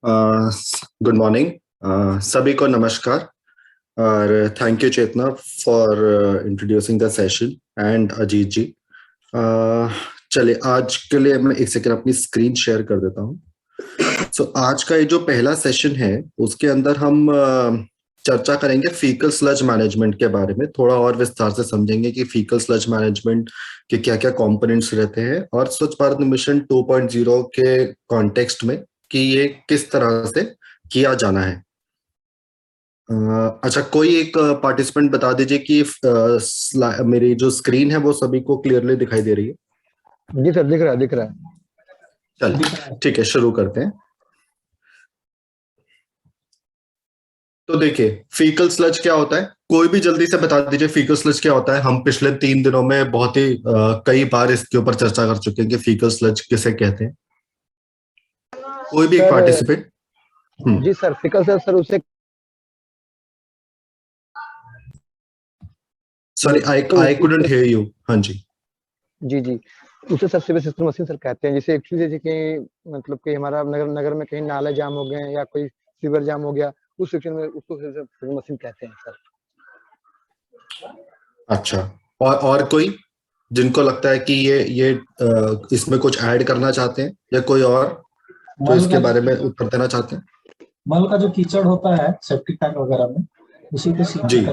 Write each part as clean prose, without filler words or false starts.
Good morning. सभी को नमस्कार और thank you Chetna for introducing the session and Ajit ji. चलिए आज के लिए मैं एक सेकंड अपनी स्क्रीन शेयर कर देता हूँ। आज का ये जो पहला सेशन है उसके अंदर हम चर्चा करेंगे फीकल स्लज मैनेजमेंट के बारे में, थोड़ा और विस्तार से समझेंगे कि फीकल स्लज मैनेजमेंट के क्या क्या कंपोनेंट्स रहते हैं और स्वच्छ भारत मिशन 2.0 के कॉन्टेक्स्ट में कि ये किस तरह से किया जाना है। अच्छा, कोई एक पार्टिसिपेंट बता दीजिए कि मेरी जो स्क्रीन है वो सभी को क्लियरली दिखाई दे रही है। जी सर, दिख रहा है। चलिए ठीक है, शुरू करते हैं। तो देखिए फीकल स्लज क्या होता है, कोई भी जल्दी से बता दीजिए फीकल स्लज क्या होता है। हम पिछले 3 दिनों में बहुत ही कई बार इसके ऊपर चर्चा कर चुके हैं कि फीकल स्लज किसे कहते हैं। कोई भी एक पार्टिसिपेंट। जी सर, फीकल स्लज सर उसे sorry, I couldn't hear you. हाँ जी जी उसे sir civil system machine sir कहते हैं। जैसे एक्चुअली जैसे कि मतलब कि हमारा नगर में कहीं नाले जाम हो गए या कोई सीवर जाम हो गया, उस सेक्शन में उसको सिविल मशीन कहते हैं सर। अच्छा, और कोई जिनको लगता है कि ये इसमें कुछ ऐड करना चाहते हैं या कोई और जो इसके बारे में उत्तर देना चाहते हैं? मल का जो कीचड़ होता है सेप्टिक टैंक वगैरह में, उसी को जी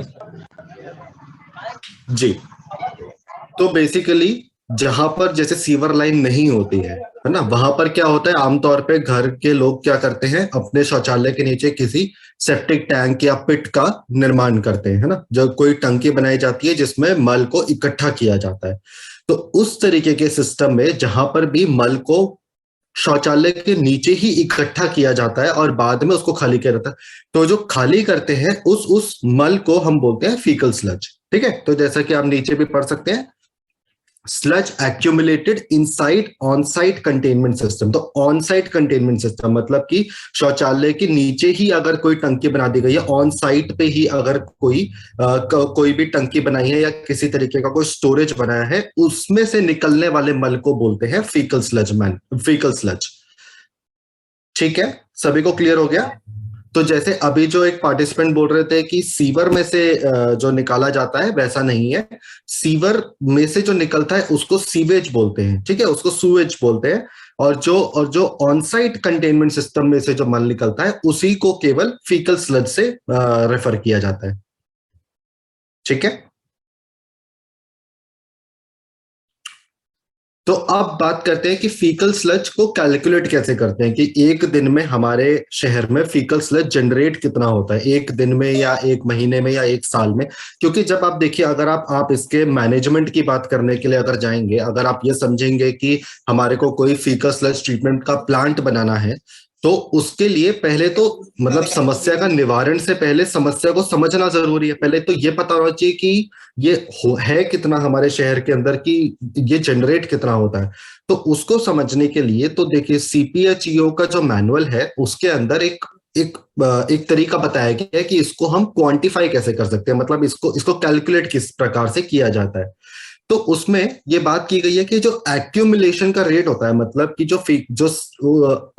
जी। तो बेसिकली जहां पर जैसे सीवर लाइन नहीं होती है ना, वहां पर क्या होता है, आमतौर पे घर के लोग क्या करते हैं, अपने शौचालय के नीचे किसी सेप्टिक टैंक या पिट का निर्माण करते हैं, है ना। जब कोई टंकी बनाई जाती है जिसमें मल को इकट्ठा किया जाता है, तो उस तरीके के सिस्टम में जहां पर भी मल को शौचालय के नीचे ही इकट्ठा किया जाता है और बाद में उसको खाली किया जाता है, तो जो खाली करते हैं उस मल को हम बोलते हैं फीकल स्लज। ठीक है, तो जैसा कि आप नीचे भी पढ़ सकते हैं, sludge accumulated inside on site containment system. तो ऑन साइट कंटेनमेंट सिस्टम मतलब कि शौचालय के नीचे ही अगर कोई टंकी बना दी गई है, ऑन साइट पे ही अगर कोई भी टंकी बनाई है या किसी तरीके का कोई स्टोरेज बनाया है, उसमें से निकलने वाले मल को बोलते हैं फीकल स्लज। ठीक है, सभी को क्लियर हो गया? तो जैसे अभी जो एक पार्टिसिपेंट बोल रहे थे कि सीवर में से जो निकाला जाता है, वैसा नहीं है। सीवर में से जो निकलता है उसको सीवेज बोलते हैं, ठीक है, उसको सूवेज बोलते हैं। और जो ऑन साइट कंटेनमेंट सिस्टम में से जो मल निकलता है उसी को केवल फीकल स्लज से रेफर किया जाता है। ठीक है, तो अब बात करते हैं कि फीकल स्लज को कैलकुलेट कैसे करते हैं, कि एक दिन में हमारे शहर में फीकल स्लज जनरेट कितना होता है, एक दिन में या एक महीने में या एक साल में। क्योंकि जब आप देखिए, अगर आप इसके मैनेजमेंट की बात करने के लिए अगर जाएंगे, अगर आप ये समझेंगे कि हमारे को कोई फीकल स्लज ट्रीटमेंट का प्लांट बनाना है, तो उसके लिए पहले तो मतलब समस्या का निवारण से पहले समस्या को समझना जरूरी है। पहले तो ये पता होना चाहिए कि ये है कितना हमारे शहर के अंदर, कि ये जनरेट कितना होता है। तो उसको समझने के लिए तो देखिए सीपीएचईओ का जो मैनुअल है उसके अंदर एक तरीका बताया गया है कि इसको हम क्वांटिफाई कैसे कर सकते हैं, मतलब इसको कैलकुलेट किस प्रकार से किया जाता है। तो उसमें ये बात की गई है कि जो एक्यूमुलेशन का रेट होता है, मतलब कि जो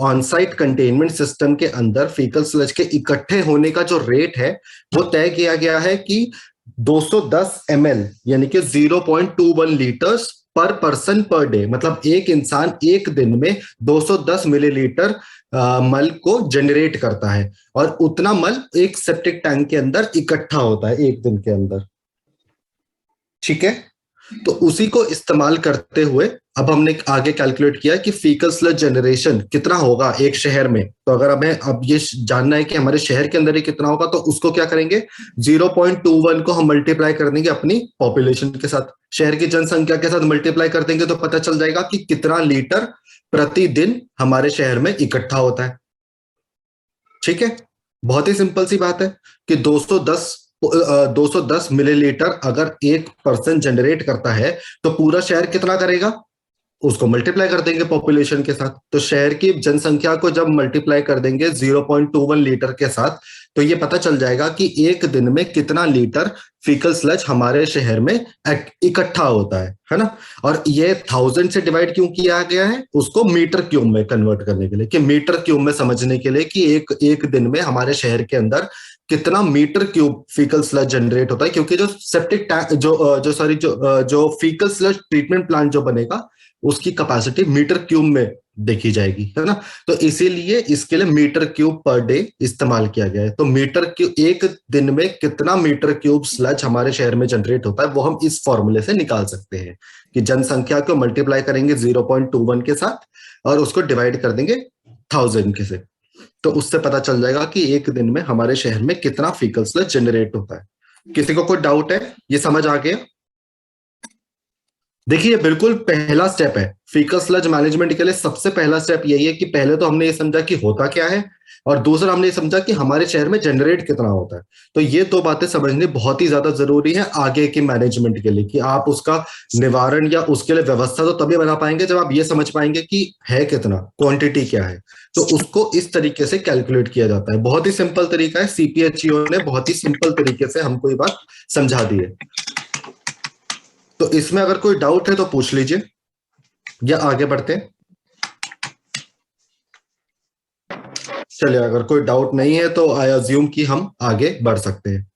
ऑन साइट कंटेनमेंट सिस्टम के अंदर फीकल स्लज के इकट्ठे होने का जो रेट है वो तय किया गया है कि 210 ml यानी कि 0.21 लीटर्स पर पर्सन पर डे। मतलब एक इंसान एक दिन में 210 मिलीलीटर मल को जनरेट करता है और उतना मल एक सेप्टिक टैंक के अंदर इकट्ठा होता है एक दिन के अंदर। ठीक है, तो उसी को इस्तेमाल करते हुए अब हमने आगे कैलकुलेट किया कि फीकल स्लज जनरेशन कितना होगा एक शहर में। तो अगर हमें अब ये जानना है कि हमारे शहर के अंदर ही कितना होगा, तो उसको क्या करेंगे, 0.21 को हम मल्टीप्लाई कर देंगे अपनी पॉपुलेशन के साथ, शहर की जनसंख्या के साथ मल्टीप्लाई कर देंगे, तो पता चल जाएगा कि कितना लीटर प्रतिदिन हमारे शहर में इकट्ठा होता है। ठीक है, बहुत ही सिंपल सी बात है कि 210 मिलीलीटर अगर एक पर्सन जनरेट करता है तो पूरा शहर कितना करेगा, उसको मल्टीप्लाई कर देंगे पॉपुलेशन के साथ। तो शहर की जनसंख्या को जब मल्टीप्लाई कर देंगे 0.21 लीटर के साथ, तो ये पता चल जाएगा कि एक दिन में कितना लीटर फीकल स्लज हमारे शहर में इकट्ठा होता है ना। और ये 1000 से डिवाइड क्यों किया गया है, उसको मीटर क्यूब में कन्वर्ट करने के लिए, कि मीटर क्यूब में समझने के लिए कि एक दिन में हमारे शहर के अंदर कितना metre cube faecal sludge generate होता है। क्योंकि जो सेप्टिक टैंक जो फीकल स्लज ट्रीटमेंट प्लांट जो बनेगा उसकी कैपेसिटी मीटर क्यूब में देखी जाएगी, है ना। तो इसीलिए इसके लिए मीटर क्यूब पर डे इस्तेमाल किया गया है। तो मीटर क्यूब, एक दिन में कितना मीटर क्यूब स्लज हमारे शहर में जनरेट होता है वो हम इस फॉर्मूले से निकाल सकते हैं कि जनसंख्या को मल्टीप्लाई करेंगे 0.21 के साथ और उसको डिवाइड कर देंगे 1000 के से, तो उससे पता चल जाएगा कि एक दिन में हमारे शहर में कितना फीकल स्लज जनरेट होता है। किसी को कोई डाउट है, ये समझ आ गया? देखिए बिल्कुल पहला स्टेप है फीकल स्लज मैनेजमेंट के लिए। सबसे पहला स्टेप यही है कि पहले तो हमने ये समझा कि होता क्या है, और दूसरा हमने ये समझा कि हमारे शहर में जनरेट कितना होता है। तो ये दो बातें समझनी बहुत ही ज्यादा जरूरी है आगे की मैनेजमेंट के लिए, कि आप उसका निवारण या उसके लिए व्यवस्था तो तभी बना पाएंगे जब आप ये समझ पाएंगे कि है कितना, क्वांटिटी क्या है। तो उसको इस तरीके से कैलकुलेट किया जाता है। बहुत ही सिंपल तरीका है, सीपीएचईओ ने बहुत ही सिंपल तरीके से हमको ये बात समझा दी है। तो इसमें अगर कोई डाउट है तो पूछ लीजिए या आगे बढ़ते हैं। चलिए, अगर कोई डाउट नहीं है तो आई अज्यूम कि हम आगे बढ़ सकते हैं।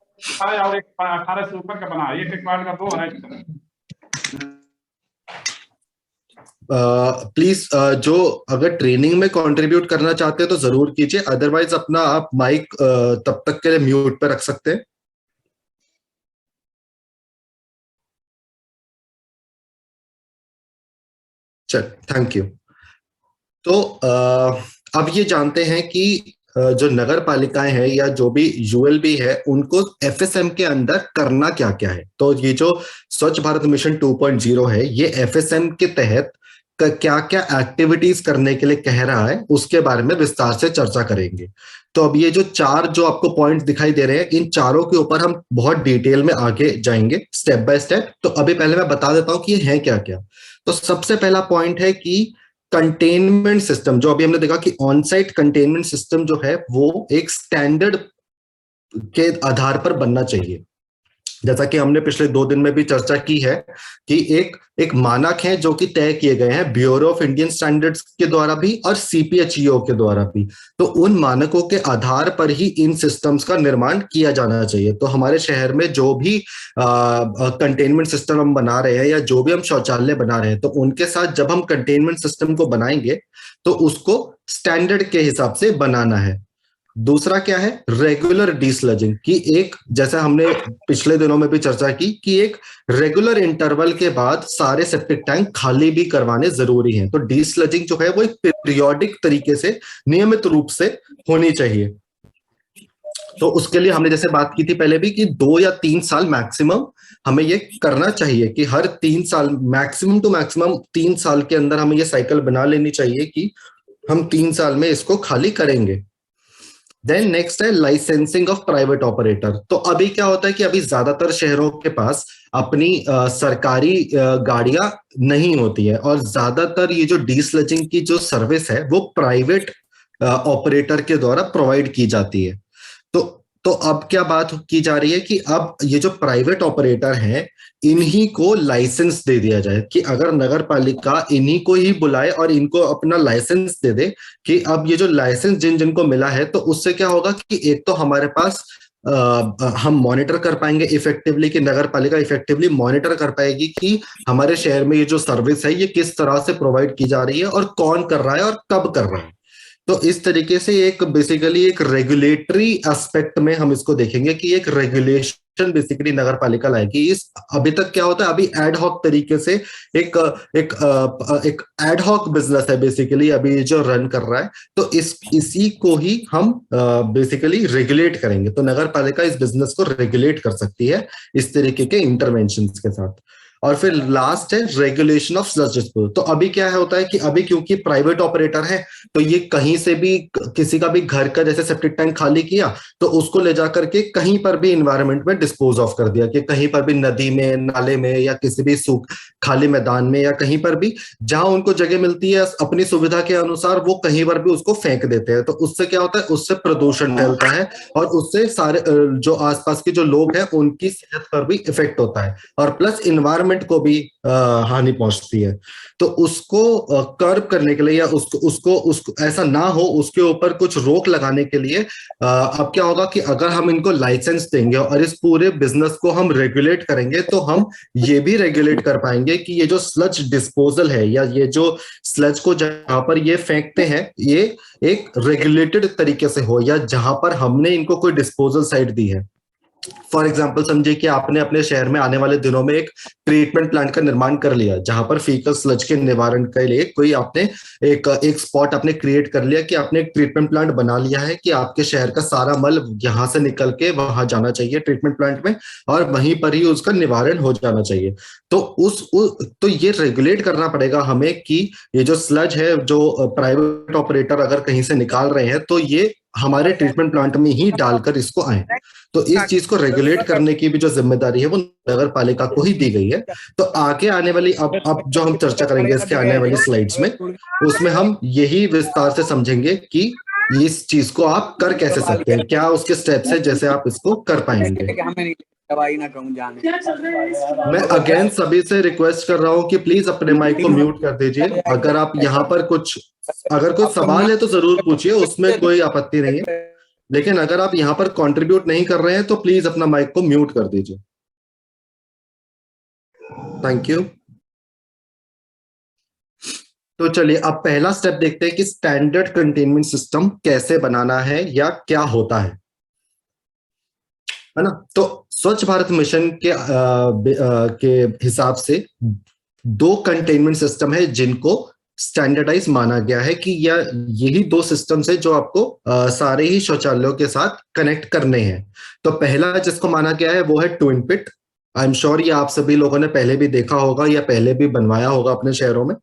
और एक 18 से ऊपर का बना, एक वार्ड का 2 है। प्लीज जो अगर ट्रेनिंग में कंट्रीब्यूट करना चाहते हैं तो जरूर कीजिए, अदरवाइज अपना आप माइक तब तक के लिए म्यूट पे रख सकते हैं। चल, थैंक यू। तो अब ये जानते हैं कि जो नगर पालिकाएं हैं या जो भी यूएलबी है उनको एफएसएम के अंदर करना क्या क्या है। तो ये जो स्वच्छ भारत मिशन 2.0 है, ये एफएसएम के तहत क्या क्या एक्टिविटीज करने के लिए कह रहा है उसके बारे में विस्तार से चर्चा करेंगे। तो अब ये जो चार जो आपको पॉइंट दिखाई दे रहे हैं, इन चारों के ऊपर हम बहुत डिटेल में आगे जाएंगे स्टेप बाय स्टेप। तो अभी पहले मैं बता देता हूं कि ये है क्या क्या। तो सबसे पहला पॉइंट है कि कंटेनमेंट सिस्टम, जो अभी हमने देखा कि ऑन साइट कंटेनमेंट सिस्टम जो है वो एक स्टैंडर्ड के आधार पर बनना चाहिए। जैसा कि हमने पिछले 2 दिन में भी चर्चा की है कि एक मानक है जो कि तय किए गए हैं ब्यूरो ऑफ इंडियन स्टैंडर्ड्स के द्वारा भी और सीपीएचईओ के द्वारा भी। तो उन मानकों के आधार पर ही इन सिस्टम्स का निर्माण किया जाना चाहिए। तो हमारे शहर में जो भी कंटेनमेंट सिस्टम हम बना रहे हैं या जो भी हम शौचालय बना रहे हैं, तो उनके साथ जब हम कंटेनमेंट सिस्टम को बनाएंगे तो उसको स्टैंडर्ड के हिसाब से बनाना है। दूसरा क्या है, रेगुलर डीस्लजिंग की एक, जैसा हमने पिछले दिनों में भी चर्चा की कि एक रेगुलर इंटरवल के बाद सारे सेप्टिक टैंक खाली भी करवाने जरूरी हैं। तो डीस्लजिंग जो है वो एक पीरियोडिक तरीके से नियमित रूप से होनी चाहिए। तो उसके लिए हमने जैसे बात की थी पहले भी कि 2 या 3 साल मैक्सिमम हमें ये करना चाहिए, कि हर 3 साल मैक्सिमम टू मैक्सिमम 3 साल के अंदर हमें ये साइकिल बना लेनी चाहिए कि हम 3 साल में इसको खाली करेंगे। देन नेक्स्ट है लाइसेंसिंग ऑफ प्राइवेट ऑपरेटर। तो अभी क्या होता है कि अभी ज्यादातर शहरों के पास अपनी सरकारी गाड़ियां नहीं होती है, और ज्यादातर ये जो डीस्लजिंग की जो सर्विस है वो प्राइवेट ऑपरेटर के द्वारा प्रोवाइड की जाती है। तो अब क्या बात की जा रही है कि अब ये जो प्राइवेट ऑपरेटर हैं इन्हीं को लाइसेंस दे दिया जाए, कि अगर नगर पालिका इन्हीं को ही बुलाए और इनको अपना लाइसेंस दे दे, कि अब ये जो लाइसेंस जिन जिनको मिला है, तो उससे क्या होगा कि एक तो हमारे पास हम मॉनिटर कर पाएंगे इफेक्टिवली, कि नगर पालिका इफेक्टिवली मॉनिटर कर पाएगी कि हमारे शहर में ये जो सर्विस है ये किस तरह से प्रोवाइड की जा रही है और कौन कर रहा है और कब कर रहा है। तो इस तरीके से एक बेसिकली एक रेगुलेटरी एस्पेक्ट में हम इसको देखेंगे कि एक रेगुलेशन बेसिकली नगर पालिका लाएगी। इस अभी तक क्या होता है, अभी एड हॉक तरीके से एक एड हॉक बिजनेस है बेसिकली अभी जो रन कर रहा है। तो इसी को ही हम बेसिकली रेगुलेट करेंगे। तो नगर पालिका इस बिजनेस को रेगुलेट कर सकती है इस तरीके के इंटरवेंशन के साथ। और फिर लास्ट है रेगुलेशन ऑफ स्लज डिस्पोजल। तो अभी क्या होता है कि अभी क्योंकि प्राइवेट ऑपरेटर है तो ये कहीं से भी किसी का भी घर का जैसे सेप्टिक टैंक खाली किया तो उसको ले जाकर के कहीं पर भी इन्वायरमेंट में डिस्पोज ऑफ कर दिया, कि कहीं पर भी नदी में, नाले में, या किसी भी सूख खाली मैदान में, या कहीं पर भी जहां उनको जगह मिलती है अपनी सुविधा के अनुसार वो कहीं पर भी उसको फेंक देते हैं। तो उससे क्या होता है, उससे प्रदूषण फैलता है और उससे सारे जो आसपास के जो लोग हैं उनकी सेहत पर भी इफेक्ट होता है और प्लस इन्वायरमेंट को भी हानि पहुंचती है। तो उसको कर्ब करने के लिए या उसको ऐसा ना हो उसके ऊपर कुछ रोक लगाने के लिए अब क्या होगा कि अगर हम इनको लाइसेंस देंगे और इस पूरे बिजनेस को हम रेगुलेट करेंगे तो हम ये भी रेगुलेट कर पाएंगे कि ये जो स्लज डिस्पोजल है या ये जो स्लज को जहां पर ये फेंकते हैं ये एक रेगुलेटेड तरीके से हो, या जहां पर हमने इनको कोई डिस्पोजल साइट दी है। फॉर एग्जाम्पल समझिए कि आपने अपने शहर में आने वाले दिनों में एक ट्रीटमेंट प्लांट का निर्माण कर लिया जहां पर फीकल स्लज के निवारण के लिए कोई आपने एक स्पॉट आपने क्रिएट कर लिया कि आपने एक ट्रीटमेंट प्लांट बना लिया है कि आपके शहर का सारा मल यहां से निकल के वहां जाना चाहिए ट्रीटमेंट प्लांट में और वहीं पर ही उसका निवारण हो जाना चाहिए। तो तो ये रेगुलेट करना पड़ेगा हमें कि ये जो स्लज है जो प्राइवेट ऑपरेटर अगर कहीं से निकाल रहे हैं तो ये हमारे ट्रीटमेंट प्लांट में ही डालकर इसको आए। तो इस चीज को रेगुलेट करने की भी जो जिम्मेदारी है वो नगर पालिका को ही दी गई है। तो आगे आने वाली अब जो हम चर्चा करेंगे इसके आने वाली स्लाइड्स में उसमें हम यही विस्तार से समझेंगे कि इस चीज को आप कर कैसे सकते हैं, क्या उसके स्टेप्स है जैसे आप इसको कर पाएंगे। मैं अगेन सभी से रिक्वेस्ट कर रहा हूं कि प्लीज अपने माइक को म्यूट कर दीजिए। अगर आप यहाँ पर अगर कोई सवाल है तो जरूर पूछिए, उसमें कोई आपत्ति नहीं है, लेकिन अगर आप यहाँ पर कंट्रीब्यूट नहीं कर रहे हैं तो प्लीज अपना माइक को म्यूट कर दीजिए। Thank you. तो चलिए अब पहला स्टेप देखते हैं कि स्टैंडर्ड कंटेनमेंट सिस्टम कैसे बनाना है या क्या होता है ना। तो स्वच्छ भारत मिशन के हिसाब से 2 कंटेनमेंट सिस्टम है जिनको स्टैंडर्डाइज माना गया है कि यही 2 सिस्टम्स है जो आपको सारे ही शौचालयों के साथ कनेक्ट करने हैं। तो पहला जिसको माना गया है वो है twin pit. I am sure ये आप सभी लोगों ने पहले भी देखा होगा या पहले भी बनवाया होगा अपने शहरों में।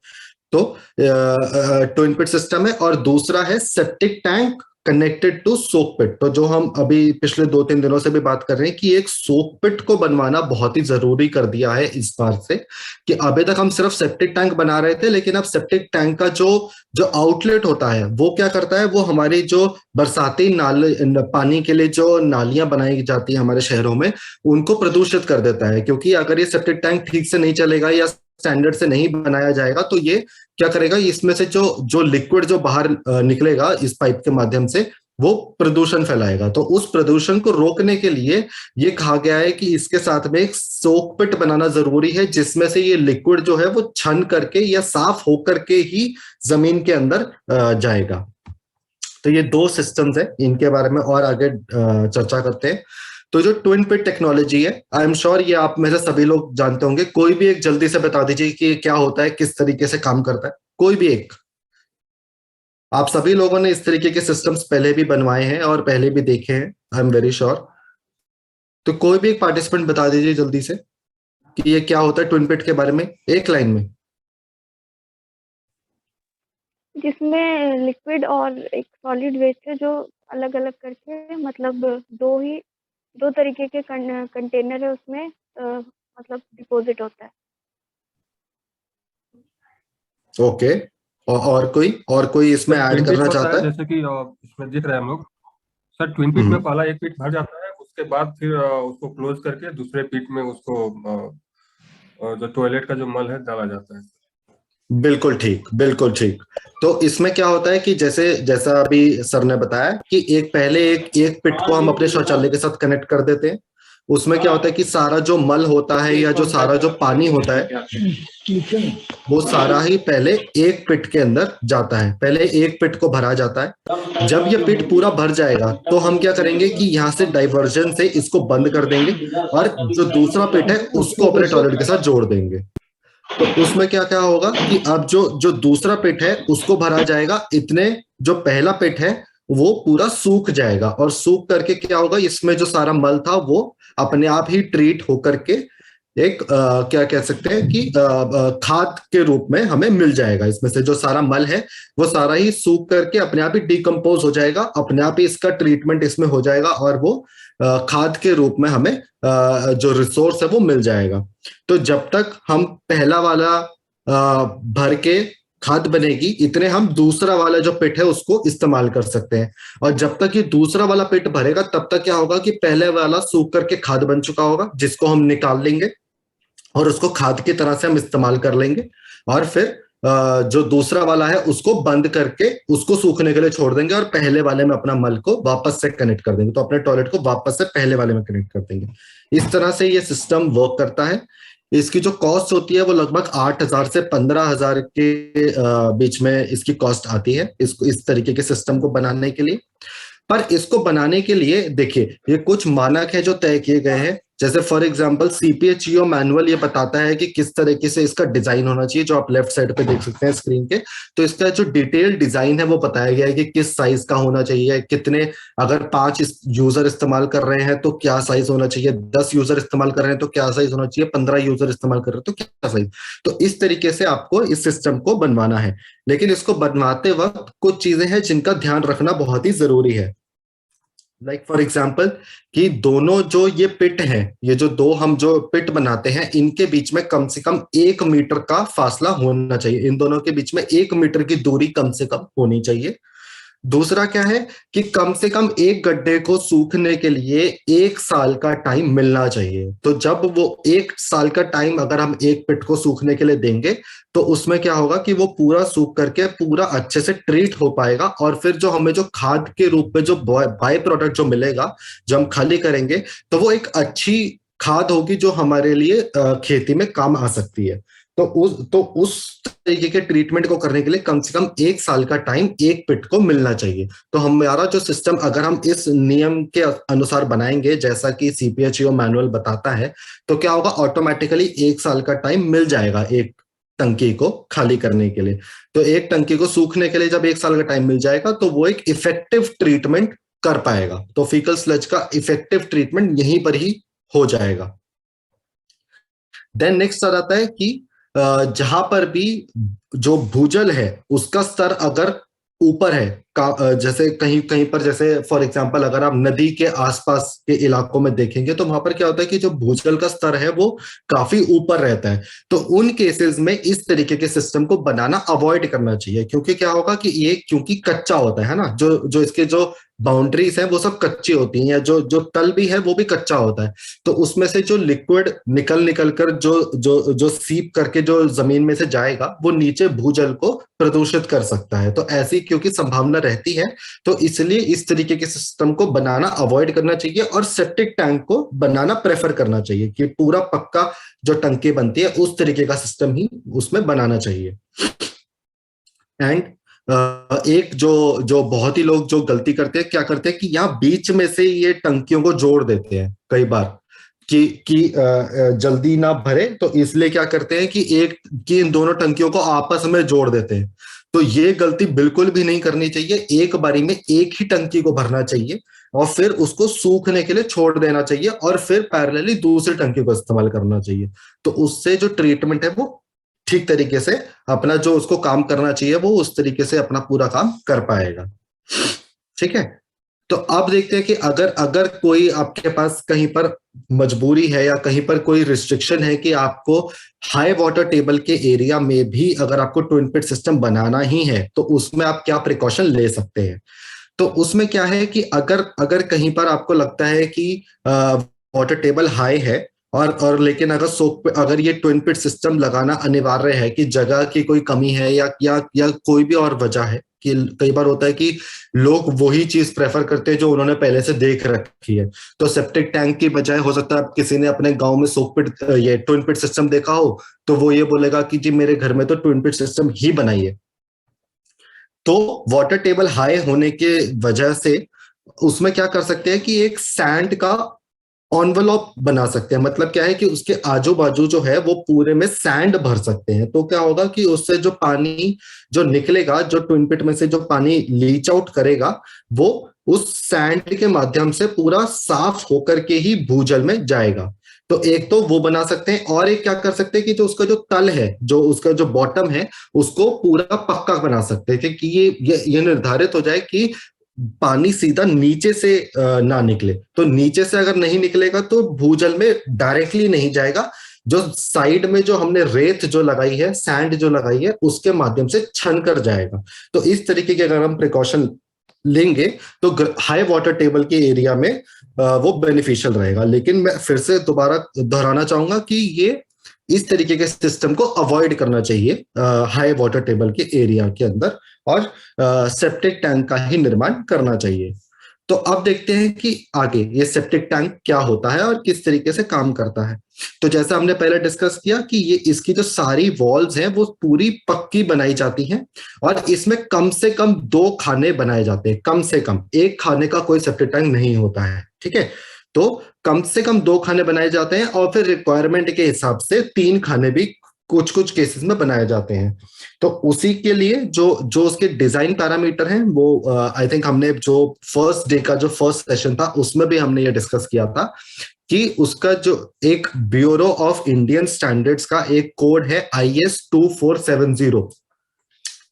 तो ट्विन पिट सिस्टम है और दूसरा है septic tank connected to soak pit. तो जो हम अभी पिछले 2-3 दिनों से भी बात कर रहे हैं कि एक सोक पिट को बनवाना बहुत ही जरूरी कर दिया है इस बार से, कि अभी तक हम सिर्फ सेप्टिक टैंक बना रहे थे लेकिन अब सेप्टिक टैंक का जो आउटलेट होता है वो क्या करता है, वो हमारी जो बरसाती पानी के लिए जो नालियां बनाई जाती है हमारे शहरों में उनको प्रदूषित कर देता है। क्योंकि अगर ये सेप्टिक टैंक ठीक से नहीं चलेगा या स्टैंडर्ड से नहीं बनाया जाएगा तो ये क्या करेगा, इसमें से जो लिक्विड जो बाहर निकलेगा इस पाइप के माध्यम से वो प्रदूषण फैलाएगा। तो उस प्रदूषण को रोकने के लिए ये कहा गया है कि इसके साथ में एक सोक पिट बनाना जरूरी है जिसमें से ये लिक्विड जो है वो छन करके या साफ होकर के ही जमीन के अंदर जाएगा। तो ये 2 सिस्टम्स है, इनके बारे में और आगे चर्चा करते हैं। तो जो ट्विन पिट टेक्नोलॉजी है आई एम श्योर ये आप में से सभी लोग जानते होंगे। कोई भी एक जल्दी से बता दीजिए कि क्या होता है, किस तरीके से काम करता है, कोई भी एक। आप सभी लोगों ने इस तरीके के सिस्टम्स पहले भी बनवाए हैं और पहले भी देखे हैं, आई एम वेरी श्योर। तो कोई भी एक पार्टिसिपेंट बता दीजिए जल्दी से कि ये क्या होता है ट्विन पिट के बारे में, एक लाइन में। जिसमें लिक्विड और एक सॉलिड वेस्ट है जो अलग अलग करके मतलब दो तरीके के कंटेनर है उसमें मतलब डिपॉजिट होता है। ओके और कोई इसमें ऐड करना चाहता है? जैसे कि इसमें दिख रहा है हम लोग सर ट्विन पिट में पहला एक पिट भर जाता है, उसके बाद फिर उसको क्लोज करके दूसरे पिट में उसको जो टॉयलेट का जो मल है डाला जाता है। बिल्कुल ठीक, बिल्कुल ठीक। तो इसमें क्या होता है कि जैसा अभी सर ने बताया कि पहले एक पिट को हम अपने शौचालय के साथ कनेक्ट कर देते हैं। उसमें क्या होता है कि सारा जो मल होता है या जो सारा जो पानी होता है वो सारा ही पहले एक पिट के अंदर जाता है, पहले एक पिट को भरा जाता है। जब ये पिट पूरा भर जाएगा तो हम क्या करेंगे कि यहाँ से डाइवर्जन से इसको बंद कर देंगे और जो दूसरा पिट है उसको अपने टॉयलेट के साथ जोड़ देंगे। तो उसमें क्या क्या होगा कि अब जो दूसरा पिट है उसको भरा जाएगा, इतने जो पहला पिट है वो पूरा सूख जाएगा और सूख करके क्या होगा, इसमें जो सारा मल था वो अपने आप ही ट्रीट होकर के एक क्या कह सकते हैं कि खाद के रूप में हमें मिल जाएगा। इसमें से जो सारा मल है वो सारा ही सूख करके अपने आप ही डिकम्पोज हो जाएगा, अपने आप ही इसका ट्रीटमेंट इसमें हो जाएगा और वो खाद के रूप में हमें जो रिसोर्स है वो मिल जाएगा। तो जब तक हम पहला वाला भर के खाद बनेगी इतने हम दूसरा वाला जो पिट है उसको इस्तेमाल कर सकते हैं, और जब तक ये दूसरा वाला पिट भरेगा तब तक क्या होगा कि पहले वाला सूख करके खाद बन चुका होगा, जिसको हम निकाल लेंगे और उसको खाद की तरह से हम इस्तेमाल कर लेंगे, और फिर जो दूसरा वाला है उसको बंद करके उसको सूखने के लिए छोड़ देंगे और पहले वाले में अपना मल को वापस से कनेक्ट कर देंगे। तो अपने टॉयलेट को वापस से पहले वाले में कनेक्ट कर देंगे। इस तरह से ये सिस्टम वर्क करता है। इसकी जो कॉस्ट होती है वो लगभग 8,000 से 15,000 के बीच में इसकी कॉस्ट आती है, इसको इस तरीके के सिस्टम को बनाने के लिए। पर इसको बनाने के लिए देखिए ये कुछ मानक है जो तय किए गए हैं। जैसे फॉर एग्जांपल CPHEO मैनुअल ये बताता है कि किस तरीके से इसका डिजाइन होना चाहिए, जो आप लेफ्ट साइड पे देख सकते हैं स्क्रीन के। तो इसका जो डिटेल डिजाइन है वो बताया गया है कि किस साइज का होना चाहिए, कितने, अगर 5 यूजर इस्तेमाल कर रहे हैं तो क्या साइज होना चाहिए, 10 यूजर इस्तेमाल कर रहे हैं तो क्या साइज होना चाहिए, 15 यूजर इस्तेमाल कर रहे हैं तो क्या साइज। तो इस तरीके से आपको इस सिस्टम को बनवाना है। लेकिन इसको बनवाते वक्त कुछ चीजें हैं जिनका ध्यान रखना बहुत ही जरूरी है। लाइक फॉर एग्जाम्पल कि दोनों जो ये पिट हैं, ये जो दो हम जो पिट बनाते हैं, इनके बीच में कम से कम 1 मीटर का फासला होना चाहिए। इन दोनों के बीच में 1 मीटर की दूरी कम से कम होनी चाहिए। दूसरा क्या है कि कम से कम एक गड्ढे को सूखने के लिए 1 साल का टाइम मिलना चाहिए। तो जब वो 1 साल का टाइम अगर हम एक पिट को सूखने के लिए देंगे तो उसमें क्या होगा कि वो पूरा सूख करके पूरा अच्छे से ट्रीट हो पाएगा, और फिर जो हमें जो खाद के रूप में जो बाय प्रोडक्ट जो मिलेगा जो हम खाली करेंगे तो वो एक अच्छी खाद होगी जो हमारे लिए खेती में काम आ सकती है। तो उस तरीके के ट्रीटमेंट को करने के लिए कम से कम 1 साल का टाइम एक पिट को मिलना चाहिए। तो हमारा जो सिस्टम अगर हम इस नियम के अनुसार बनाएंगे जैसा कि CPHEO मैनुअल बताता है, तो क्या होगा, ऑटोमेटिकली 1 साल का टाइम मिल जाएगा एक टंकी को खाली करने के लिए। तो एक टंकी को सूखने के लिए जब 1 साल का टाइम मिल जाएगा तो वो एक इफेक्टिव ट्रीटमेंट कर पाएगा। तो फीकल स्लज का इफेक्टिव ट्रीटमेंट यहीं पर ही हो जाएगा। देन नेक्स्ट आ जाता है कि जहां पर भी जो भूजल है उसका स्तर अगर ऊपर है, जैसे कहीं कहीं पर, जैसे फॉर एग्जांपल अगर आप नदी के आसपास के इलाकों में देखेंगे तो वहां पर क्या होता है कि जो भूजल का स्तर है वो काफी ऊपर रहता है। तो उन केसेस में इस तरीके के सिस्टम को बनाना अवॉइड करना चाहिए, क्योंकि क्या होगा कि ये क्योंकि कच्चा होता है ना, जो इसके जो बाउंड्रीज हैं वो सब कच्ची होती हैं, या जो तल भी है वो भी कच्चा होता है। तो उसमें से जो लिक्विड निकल कर जो सीप करके जो जमीन में से जाएगा वो नीचे भूजल को प्रदूषित कर सकता है। तो ऐसी क्योंकि संभावना रहती है तो इसलिए इस तरीके के सिस्टम को बनाना अवॉइड करना चाहिए और सेप्टिक टैंक को बनाना प्रेफर करना चाहिए कि पूरा पक्का जो टंकी बनती है उस तरीके का सिस्टम ही उसमें बनाना चाहिए। एंड एक जो बहुत ही लोग जो गलती करते हैं, क्या करते हैं कि यहाँ बीच में से ये टंकियों को जोड़ देते हैं कई बार कि जल्दी ना भरे, तो इसलिए क्या करते हैं कि इन दोनों टंकियों को आपस में जोड़ देते हैं। तो ये गलती बिल्कुल भी नहीं करनी चाहिए। एक बारी में एक ही टंकी को भरना चाहिए और फिर उसको सूखने के लिए छोड़ देना चाहिए और फिर पैरेलली दूसरी टंकी को इस्तेमाल करना चाहिए। तो उससे जो ट्रीटमेंट है वो ठीक तरीके से अपना जो उसको काम करना चाहिए वो उस तरीके से अपना पूरा काम कर पाएगा। ठीक है, तो अब देखते हैं कि अगर कोई आपके पास कहीं पर मजबूरी है या कहीं पर कोई रिस्ट्रिक्शन है कि आपको हाई वाटर टेबल के एरिया में भी अगर आपको ट्विन पिट सिस्टम बनाना ही है तो उसमें आप क्या प्रिकॉशन ले सकते हैं। तो उसमें क्या है कि अगर कहीं पर आपको लगता है कि वाटर टेबल हाई है और लेकिन अगर ये ट्विन पिट सिस्टम लगाना अनिवार्य है कि जगह की कोई कमी है या कोई भी और वजह है, कि कई बार होता है कि लोग वही चीज प्रेफर करते हैं जो उन्होंने पहले से देख रखी है। तो सेप्टिक टैंक की बजाय हो सकता है किसी ने अपने गांव में ये ट्विन पिट सिस्टम देखा हो तो वो ये बोलेगा कि जी मेरे घर में तो ट्विन पिट सिस्टम ही बनाइए। तो वाटर टेबल हाई होने के वजह से उसमें क्या कर सकते हैं कि एक सैंड का एनवेलप बना सकते हैं। मतलब क्या है कि उसके आजू बाजू जो है वो पूरे में सैंड भर सकते हैं। तो क्या होगा कि उससे जो पानी जो निकलेगा, जो ट्विन पिट में से जो पानी लीच आउट करेगा वो उस सैंड के माध्यम से पूरा साफ होकर के ही भूजल में जाएगा। तो एक तो वो बना सकते हैं, और एक क्या कर सकते हैं कि जो उसका जो तल है, जो उसका जो बॉटम है, उसको पूरा पक्का बना सकते हैं कि ये निर्धारित हो जाए कि पानी सीधा नीचे से ना निकले। तो नीचे से अगर नहीं निकलेगा तो भूजल में डायरेक्टली नहीं जाएगा, जो साइड में जो हमने रेत जो लगाई है, सैंड जो लगाई है, उसके माध्यम से छन कर जाएगा। तो इस तरीके के अगर हम प्रिकॉशन लेंगे तो हाई वाटर टेबल के एरिया में वो बेनिफिशियल रहेगा। लेकिन मैं फिर से दोबारा दोहराना चाहूंगा कि ये इस तरीके के सिस्टम को अवॉइड करना चाहिए हाई वाटर टेबल के एरिया के अंदर, और सेप्टिक टैंक का ही निर्माण करना चाहिए। तो अब देखते हैं कि आगे ये सेप्टिक टैंक क्या होता है और किस तरीके से काम करता है। तो जैसा हमने पहले डिस्कस किया कि ये इसकी जो सारी वॉल्स हैं वो पूरी पक्की बनाई जाती हैं, और इसमें कम से कम 2 खाने बनाए जाते हैं। कम से कम एक खाने का कोई सेप्टिक टैंक नहीं होता है, ठीक है। तो कम से कम 2 खाने बनाए जाते हैं, और फिर रिक्वायरमेंट के हिसाब से 3 खाने भी कुछ कुछ केसेस में बनाए जाते हैं। तो उसी के लिए जो उसके डिजाइन पैरामीटर हैं वो आई थिंक हमने जो फर्स्ट डे का जो फर्स्ट सेशन था उसमें भी हमने ये डिस्कस किया था कि उसका जो एक ब्यूरो ऑफ इंडियन स्टैंडर्ड्स का एक कोड है IS 2470।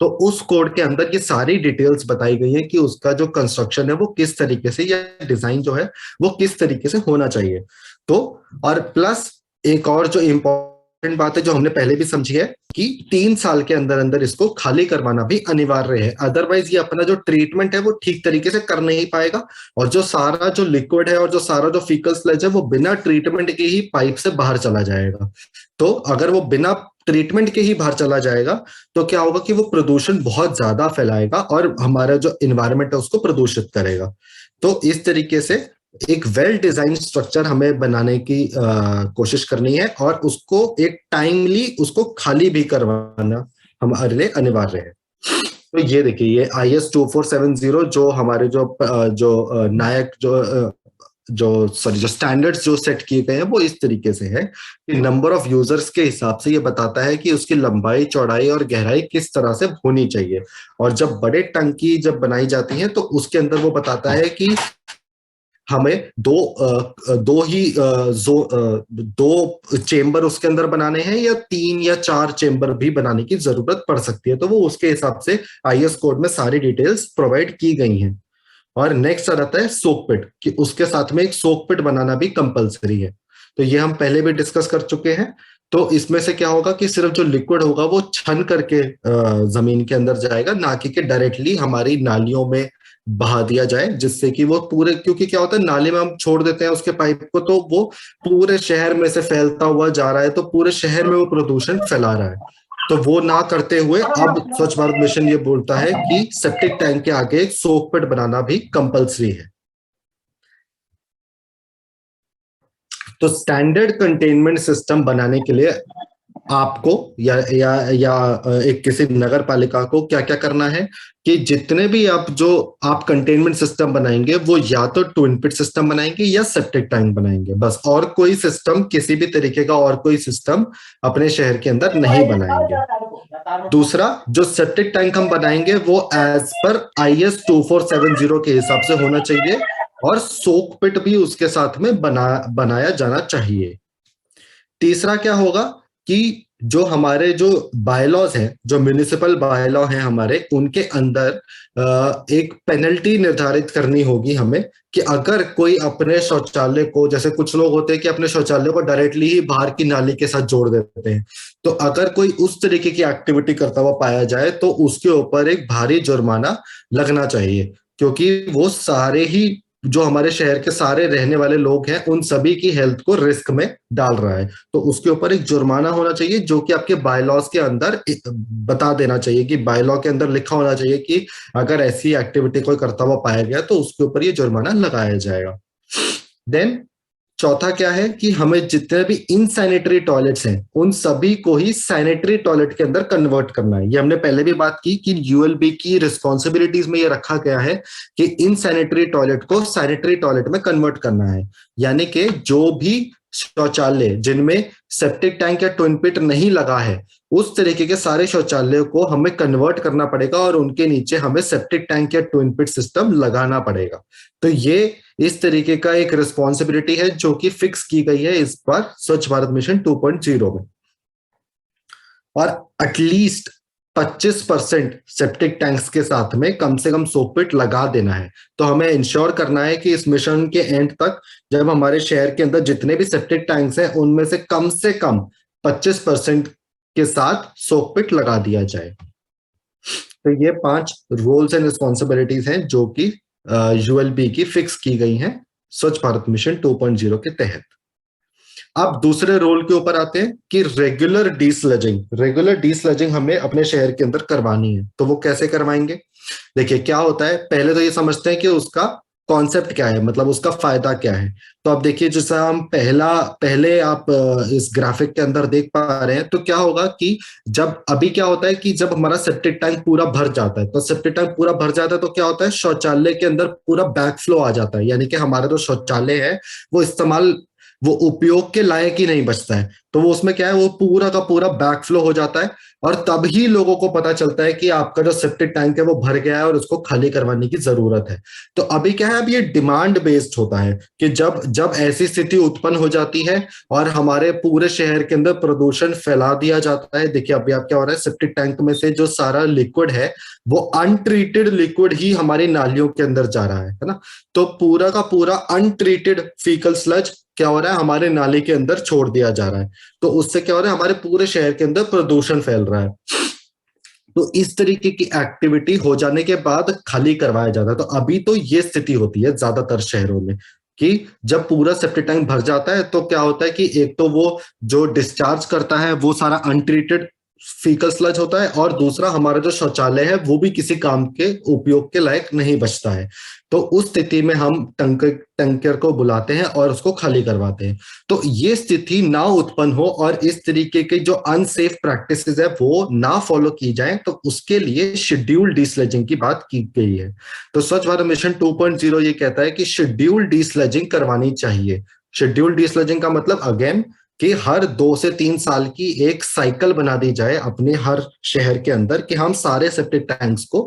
तो उस कोड के अंदर ये सारी डिटेल्स बताई गई है कि उसका जो कंस्ट्रक्शन है वो किस तरीके से, या डिजाइन जो है वो किस तरीके से होना चाहिए। तो और प्लस एक और जो इम्पोर्टेंट बात है जो हमने पहले भी समझी है कि 3 साल के अंदर अंदर इसको खाली करवाना भी अनिवार्य है, अदरवाइज ये अपना जो ट्रीटमेंट है वो ठीक तरीके से कर नहीं पाएगा, और जो सारा जो लिक्विड है और जो सारा जो फीकल स्लज है वो बिना ट्रीटमेंट के ही पाइप से बाहर चला जाएगा। तो अगर वो बिना ट्रीटमेंट के ही बाहर चला जाएगा तो क्या होगा कि वो प्रदूषण बहुत ज्यादा फैलाएगा और हमारा जो एनवायरनमेंट है उसको प्रदूषित करेगा। तो इस तरीके से एक वेल डिजाइन स्ट्रक्चर हमें बनाने की कोशिश करनी है, और उसको एक टाइमली उसको खाली भी करवाना हमारे लिए अनिवार्य है। तो ये देखिए, ये IS 2470 जो हमारे जो नायक जो स्टैंडर्ड्स जो सेट किए गए हैं वो इस तरीके से है कि नंबर ऑफ यूजर्स के हिसाब से ये बताता है कि उसकी लंबाई, चौड़ाई और गहराई किस तरह से होनी चाहिए। और जब बड़े टंकी जब बनाई जाती है तो उसके अंदर वो बताता है कि हमें दो चेम्बर उसके अंदर बनाने हैं, या 3 या 4 चेम्बर भी बनाने की जरूरत पड़ सकती है। तो वो उसके हिसाब से IS कोड में सारी डिटेल्स प्रोवाइड की गई हैं। और नेक्स्ट आ जाता है सोक पिट, कि उसके साथ में एक सोक पिट बनाना भी कंपलसरी है। तो ये हम पहले भी डिस्कस कर चुके हैं। तो इसमें से क्या होगा कि सिर्फ जो लिक्विड होगा वो छन करके जमीन के अंदर जाएगा, ना कि डायरेक्टली हमारी नालियों में बहा दिया जाए, जिससे कि वो पूरे, क्योंकि क्या होता है नाली में हम छोड़ देते हैं उसके पाइप को तो वो पूरे शहर में से फैलता हुआ जा रहा है, तो पूरे शहर में वो प्रदूषण फैला रहा है। तो वो ना करते हुए अब स्वच्छ भारत मिशन ये बोलता है कि सेप्टिक टैंक के आगे एक सोक पिट बनाना भी कंपलसरी है। तो स्टैंडर्ड कंटेनमेंट सिस्टम बनाने के लिए आपको या एक किसी नगर पालिका को क्या क्या करना है कि जितने भी आप कंटेनमेंट सिस्टम बनाएंगे वो या तो ट्विन पिट सिस्टम बनाएंगे या सेप्टिक टैंक बनाएंगे, बस। और कोई सिस्टम, किसी भी तरीके का और कोई सिस्टम अपने शहर के अंदर नहीं बनाएंगे। दूसरा, जो सेप्टिक टैंक हम बनाएंगे वो एज पर IS 2470 के हिसाब से होना चाहिए, और सोक पिट भी उसके साथ में बनाया जाना चाहिए। तीसरा क्या होगा कि जो हमारे जो बायलॉज हैं, जो म्युनिसिपल बायलॉ हैं हमारे, उनके अंदर एक पेनल्टी निर्धारित करनी होगी हमें कि अगर कोई अपने शौचालय को, जैसे कुछ लोग होते हैं कि अपने शौचालय को डायरेक्टली ही बाहर की नाली के साथ जोड़ देते हैं, तो अगर कोई उस तरीके की एक्टिविटी करता हुआ पाया जाए तो उसके ऊपर एक भारी जुर्माना लगना चाहिए, क्योंकि वो सारे ही जो हमारे शहर के सारे रहने वाले लोग हैं उन सभी की हेल्थ को रिस्क में डाल रहा है। तो उसके ऊपर एक जुर्माना होना चाहिए जो कि आपके बायलॉज के अंदर बता देना चाहिए, कि बायलॉ के अंदर लिखा होना चाहिए कि अगर ऐसी एक्टिविटी कोई करता हुआ पाया गया तो उसके ऊपर ये जुर्माना लगाया जाएगा। देन चौथा क्या है कि हमें जितने भी इनसैनिटरी टॉयलेट्स हैं उन सभी को ही सैनिटरी टॉयलेट के अंदर कन्वर्ट करना है। ये हमने पहले भी बात की कि ULB की रिस्पॉन्सिबिलिटीज में ये रखा गया है कि इनसैनिटरी टॉयलेट को सैनिटरी टॉयलेट में कन्वर्ट करना है, यानी कि जो भी शौचालय जिनमें सेप्टिक टैंक या ट्विन पिट नहीं लगा है, उस तरीके के सारे शौचालयों को हमें कन्वर्ट करना पड़ेगा और उनके नीचे हमें सेप्टिक टैंक या ट्विन पिट सिस्टम लगाना पड़ेगा। तो ये इस तरीके का एक रिस्पॉन्सिबिलिटी है जो कि फिक्स की गई है इस बार स्वच्छ भारत मिशन 2.0 में। और एटलीस्ट 25% सेप्टिक टैंक्स के साथ में कम से कम सोकपिट लगा देना है। तो हमें इंश्योर करना है कि इस मिशन के एंड तक जब हमारे शहर के अंदर जितने भी सेप्टिक टैंक्स हैं उनमें से कम 25% के साथ सोकपिट लगा दिया जाए। तो ये 5 रोल्स एंड रिस्पॉन्सिबिलिटीज हैं जो कि यूएलबी की फिक्स की गई हैं स्वच्छ भारत मिशन 2.0 के तहत। अब दूसरे रोल के ऊपर आते हैं कि रेगुलर डीस्लजिंग हमें अपने शहर के अंदर करवानी है। तो वो कैसे करवाएंगे? देखिए क्या होता है, पहले तो ये समझते हैं कि उसका कॉन्सेप्ट क्या है, मतलब उसका फायदा क्या है। तो अब देखिए जैसा हम पहले आप इस ग्राफिक के अंदर देख पा रहे हैं, तो क्या होगा कि जब अभी क्या होता है कि जब हमारा सेप्टिक टैंक पूरा भर जाता है, तो सेप्टिक टैंक पूरा भर जाता है तो क्या होता है, शौचालय के अंदर पूरा बैकफ्लो आ जाता है, यानी कि हमारा जो शौचालय है वो उपयोग के लायक ही नहीं बचता है। तो वो उसमें क्या है, वो पूरा का पूरा बैकफ्लो हो जाता है और तभी लोगों को पता चलता है कि आपका जो सेप्टिक टैंक है वो भर गया है और उसको खाली करवाने की जरूरत है। तो अभी क्या है, अब ये डिमांड बेस्ड होता है कि जब ऐसी स्थिति उत्पन्न हो जाती है और हमारे पूरे शहर के अंदर प्रदूषण फैला दिया जाता है। देखिए अभी आप क्या हो रहा है, सेप्टिक टैंक में से जो सारा लिक्विड है वो अनट्रीटेड लिक्विड ही हमारी नालियों के अंदर जा रहा है ना। तो पूरा का पूरा अनट्रीटेड फीकल स्लज क्या हो रहा है, हमारे नाले के अंदर छोड़ दिया जा रहा है। तो उससे क्या हो रहा है, हमारे पूरे शहर के अंदर प्रदूषण फैल रहा है। तो इस तरीके की एक्टिविटी हो जाने के बाद खाली करवाया जाता है। तो अभी तो ये स्थिति होती है ज्यादातर शहरों में कि जब पूरा सेप्टिक टैंक भर जाता है तो क्या होता है कि एक तो वो जो डिस्चार्ज करता है वो सारा अनट्रीटेड फीकल स्लज होता है और दूसरा हमारा जो शौचालय है वो भी किसी काम के उपयोग के लायक नहीं बचता है। तो उस स्थिति में हम टैंकर को बुलाते हैं और उसको खाली करवाते हैं। तो ये स्थिति ना उत्पन्न हो और इस तरीके की जो अनसेफ प्रैक्टिसेस है वो ना फॉलो की जाए, तो उसके लिए शेड्यूल डीस्लेजिंग की बात की गई है। तो स्वच्छ भारत मिशन 2.0 ये कहता है कि शेड्यूल डीस्लेजिंग करवानी चाहिए। शेड्यूल डीस्लेजिंग का मतलब अगेन कि हर 2 से 3 साल की एक साइकिल बना दी जाए अपने हर शहर के अंदर कि हम सारे सेप्टिक टैंक्स को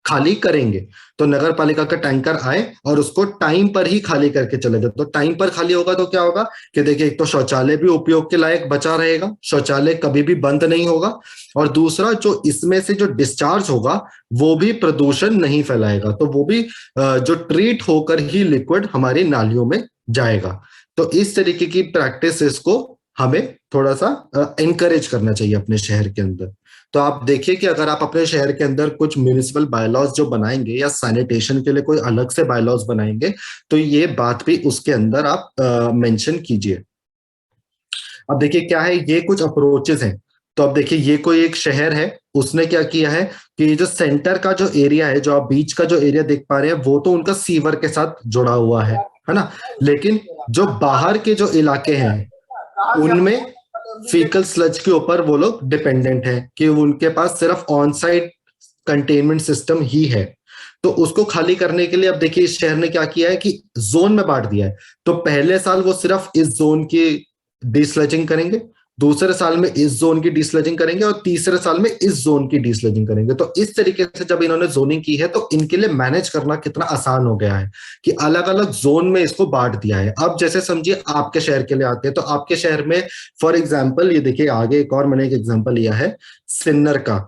खाली करेंगे। तो नगर पालिका का टैंकर आए और उसको टाइम पर ही खाली करके चले जाए। तो टाइम पर खाली होगा तो क्या होगा कि देखिए एक तो शौचालय भी उपयोग के लायक बचा रहेगा, शौचालय कभी भी बंद नहीं होगा, और दूसरा जो इसमें से जो डिस्चार्ज होगा वो भी प्रदूषण नहीं फैलाएगा। तो वो भी जो ट्रीट होकर ही लिक्विड हमारी नालियों में जाएगा। तो इस तरीके की प्रैक्टिस को हमें थोड़ा सा एनकरेज करना चाहिए अपने शहर के अंदर। तो आप देखिए कि अगर आप अपने शहर के अंदर कुछ म्युनिसिपल बायलॉज जो बनाएंगे या सैनिटेशन के लिए कोई अलग से बायलॉज बनाएंगे तो ये बात भी उसके अंदर आप मेंशन कीजिए। अब देखिए क्या है, ये कुछ अप्रोचेस हैं। तो अब देखिए ये कोई एक शहर है, उसने क्या किया है कि जो सेंटर का जो एरिया है, जो आप बीच का जो एरिया देख पा रहे हैं वो तो उनका सीवर के साथ जुड़ा हुआ है ना, लेकिन जो बाहर के जो इलाके हैं उनमें फीकल स्लज के ऊपर वो लोग डिपेंडेंट है कि उनके पास सिर्फ ऑन साइट कंटेनमेंट सिस्टम ही है। तो उसको खाली करने के लिए अब देखिए इस शहर ने क्या किया है कि जोन में बांट दिया है। तो पहले साल वो सिर्फ इस जोन की डीस्लजिंग करेंगे, दूसरे साल में इस जोन की डीस्लजिंग करेंगे और तीसरे साल में इस जोन की डीस्लजिंग करेंगे। तो इस तरीके से जब इन्होंने जोनिंग की है तो इनके लिए मैनेज करना कितना आसान हो गया है कि अलग अलग जोन में इसको बांट दिया है। अब जैसे समझिए आपके शहर के लिए आते हैं, तो आपके शहर में फॉर एग्जाम्पल ये देखिए आगे एक और मैंने एक एग्जाम्पल लिया है सिन्नर का,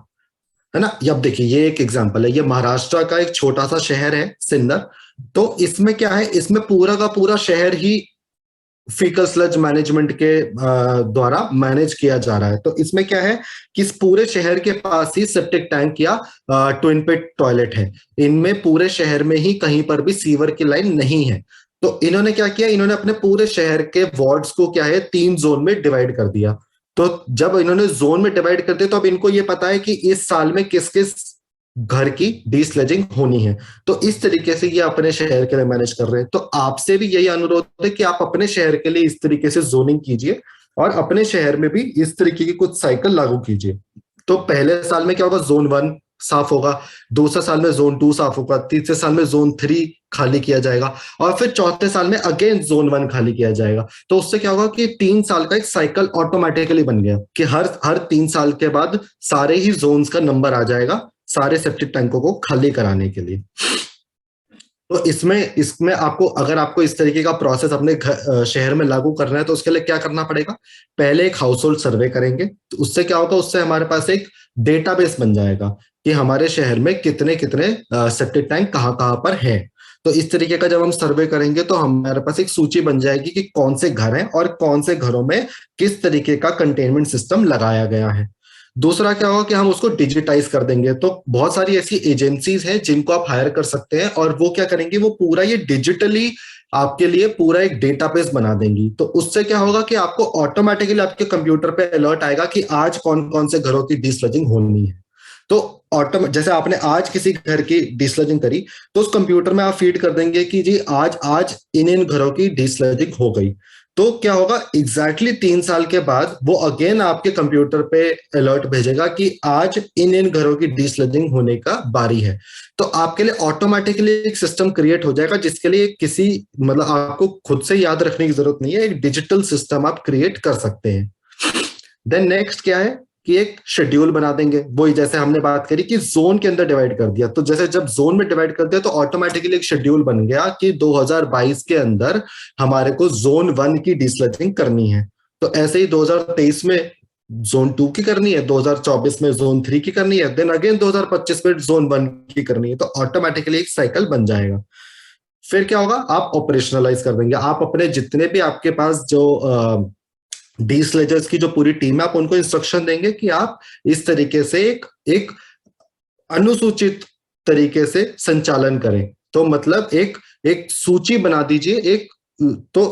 है ना। अब देखिए ये एक एग्जाम्पल है, ये महाराष्ट्र का एक छोटा सा शहर है सिन्नर। तो इसमें क्या है, इसमें पूरा का पूरा शहर ही फीकल स्लज मैनेजमेंट के द्वारा मैनेज किया जा रहा है। तो इसमें क्या है कि इस पूरे शहर के पास ही सेप्टिक टैंक या ट्विन पिट टॉयलेट है। इनमें पूरे शहर में ही कहीं पर भी सीवर की लाइन नहीं है। तो इन्होंने क्या किया, इन्होंने अपने पूरे शहर के वार्ड्स को क्या है 3 जोन में डिवाइड कर दिया। तो जब इन्होंने जोन में डिवाइड कर दिया तो अब इनको ये पता है कि इस साल में किस किस घर की डीस्लेजिंग होनी है। तो इस तरीके से ये अपने शहर के लिए मैनेज कर रहे हैं। तो आपसे भी यही अनुरोध है कि आप अपने शहर के लिए इस तरीके से जोनिंग कीजिए और अपने शहर में भी इस तरीके की कुछ साइकिल लागू कीजिए। तो पहले साल में क्या होगा, जोन 1 साफ होगा, दूसरे साल में जोन 2 साफ होगा, तीसरे साल में जोन 3 खाली किया जाएगा और फिर चौथे साल में अगेन जोन 1 खाली किया जाएगा। तो उससे क्या होगा कि 3 साल का एक साइकिल ऑटोमेटिकली बन गया कि हर 3 साल के बाद सारे ही जोन्स का नंबर आ जाएगा सारे सेप्टिक टैंकों को खाली कराने के लिए। तो इसमें आपको, अगर आपको इस तरीके का प्रोसेस अपने शहर में लागू करना है तो उसके लिए क्या करना पड़ेगा, पहले एक हाउस होल्ड सर्वे करेंगे। तो उससे क्या होगा, उससे हमारे पास एक डेटाबेस बन जाएगा कि हमारे शहर में कितने कितने सेप्टिक टैंक कहाँ पर हैं। तो इस तरीके का जब हम सर्वे करेंगे तो हमारे पास एक सूची बन जाएगी कि कौन से घर हैं और कौन से घरों में किस तरीके का कंटेनमेंट सिस्टम लगाया गया है। दूसरा क्या होगा कि हम उसको डिजिटाइज कर देंगे। तो बहुत सारी ऐसी एजेंसीज हैं जिनको आप हायर कर सकते हैं और वो क्या करेंगे, वो पूरा ये डिजिटली आपके लिए पूरा एक डेटाबेस बना देंगी। तो उससे क्या होगा कि आपको ऑटोमेटिकली आपके कंप्यूटर पे अलर्ट आएगा कि आज कौन कौन से घरों की डिस्लजिंग होनी है। तो जैसे आपने आज किसी घर की डिस्लजिंग करी तो उस कंप्यूटर में आप फीड कर देंगे कि जी आज इन घरों की डिस्लजिंग हो गई। तो क्या होगा, एग्जैक्टली 3 साल के बाद वो अगेन आपके कंप्यूटर पे अलर्ट भेजेगा कि आज इन घरों की डिस्लजिंग होने का बारी है। तो आपके लिए ऑटोमेटिकली एक सिस्टम क्रिएट हो जाएगा जिसके लिए किसी मतलब आपको खुद से याद रखने की जरूरत नहीं है, एक डिजिटल सिस्टम आप क्रिएट कर सकते हैं। देन नेक्स्ट क्या है कि एक शेड्यूल बना देंगे। वही जैसे हमने बात करी कि जोन के अंदर डिवाइड कर दिया, तो जैसे जब जोन में डिवाइड कर दिया तो ऑटोमेटिकली एक शेड्यूल बन गया कि 2022 के अंदर हमारे को जोन 1 की डिस्लजिंग करनी है। तो ऐसे ही 2023 में जोन 2 की करनी है, 2024 में जोन 3 की करनी है, देन अगेन 2025 में जोन 1 की करनी है। तो ऑटोमेटिकली एक साइकिल बन जाएगा। फिर क्या होगा, आप ऑपरेशनलाइज कर देंगे। आप अपने जितने भी आपके पास जो डिस्लेजर्स की जो पूरी टीम है, आप उनको इंस्ट्रक्शन देंगे कि आप इस तरीके से एक अनुसूचित तरीके से संचालन करें। तो मतलब एक सूची बना दीजिए,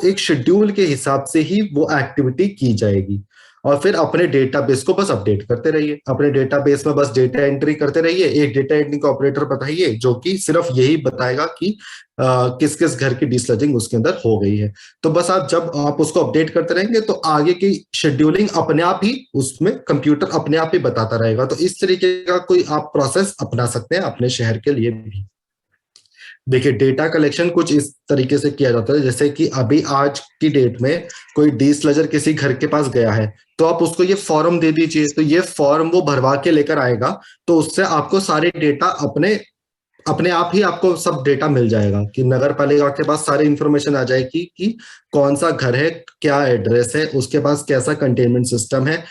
एक शेड्यूल के हिसाब से ही वो एक्टिविटी की जाएगी। और फिर अपने डेटाबेस को बस अपडेट करते रहिए, अपने डेटाबेस में बस डेटा एंट्री करते रहिए। एक डेटा एंट्री का ऑपरेटर बताइए जो कि सिर्फ यही बताएगा कि किस किस घर की डिस्लजिंग उसके अंदर हो गई है। तो बस जब आप उसको अपडेट करते रहेंगे तो आगे की शेड्यूलिंग अपने आप ही उसमें कंप्यूटर अपने आप ही बताता रहेगा। तो इस तरीके का कोई आप प्रोसेस अपना सकते हैं अपने शहर के लिए भी। देखिए, डेटा कलेक्शन कुछ इस तरीके से किया जाता है, जैसे कि अभी आज की डेट में कोई डिस्लजर किसी घर के पास गया है तो आप उसको ये फॉर्म दे दीजिए, तो ये फॉर्म वो भरवा के लेकर आएगा। तो उससे आपको सारे डेटा अपने आप ही आपको सब डेटा मिल जाएगा कि नगर पालिका के पास सारी इंफॉर्मेशन आ जाएगी कि कौन सा घर है, क्या एड्रेस है, उसके पास कैसा कंटेनमेंट सिस्टम है,